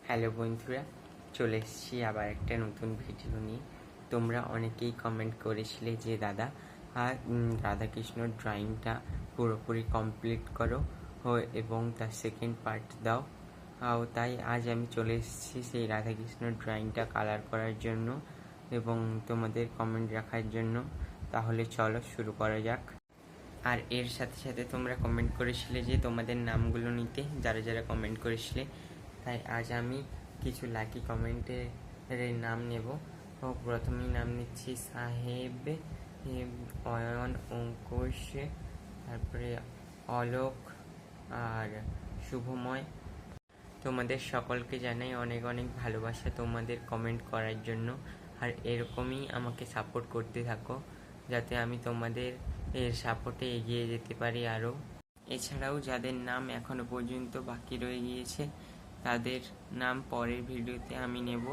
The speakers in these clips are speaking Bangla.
হ্যালো বন্ধুরা, চলে এসেছি আবার একটা নতুন ভিডিও নিয়ে। তোমরা অনেকেই কমেন্ট করেছিলে যে দাদা রাধাকৃষ্ণ ড্রয়িংটা পুরোপুরি কমপ্লিট করো এবং তার সেকেন্ড পার্ট দাও। তাই আজ আমি চলে এসেছি সেই রাধাকৃষ্ণ ড্রয়িংটা কালার করার জন্য এবং তোমাদের কমেন্ট রাখার জন্য। তাহলে চলো শুরু করা যাক। আর এর সাথে সাথে তোমরা কমেন্ট করেছিলে যে তোমাদের নামগুলো নিতে, যারা যারা কমেন্ট করেছিলে। তাই আজ আমি কিছু লাকি কমেন্টের নাম নেব। প্রথমেই নাম নিচ্ছি সাহেব, অয়ন, অঙ্কুশ, তারপরে অলোক আর শুভময়। তোমাদের সকলকে জানাই অনেক অনেক ভালোবাসা তোমাদের কমেন্ট করার জন্য। আর এরকমই আমাকে সাপোর্ট করতে থাকো, যাতে আমি তোমাদের এর সাপোর্টে এগিয়ে যেতে পারি আরও। এছাড়াও যাদের নাম এখনো পর্যন্ত বাকি রয়ে গিয়েছে তাদের নাম পরের ভিডিওতে আমি নেব,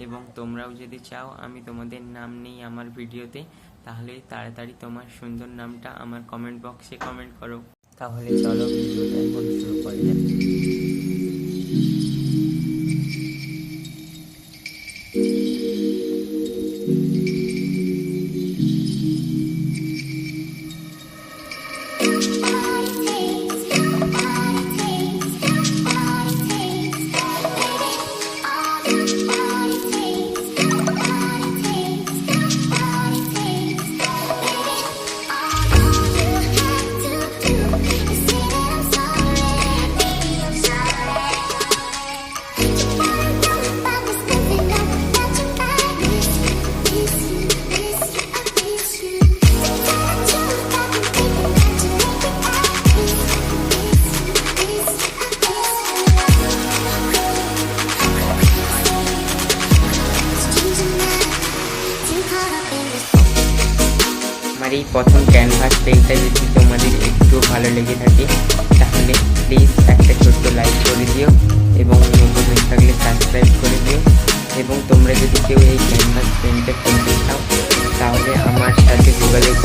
এবং তোমরাও যদি চাও আমি তোমাদের নাম নেই আমার ভিডিওতে, তাহলে তাড়াতাড়ি তোমার সুন্দর নামটা আমার কমেন্ট বক্সে কমেন্ট করো। তাহলে চলো ভিডিওটা এখন শুরু করা যাক। আমার এই প্রথম ক্যানভাস পেজটা যদি তোমাদের একটু ভালো লেগে থাকে তাহলে প্লিজ একটা ছোট্ট লাইক করে দিও এবং নতুন হয়ে থাকলে সাবস্ক্রাইব করে দিও। এবং তোমরা যদি কেউ এই ক্যানভাস পেনটা কিনতে চাও তাহলে আমার সাথে যোগাযোগ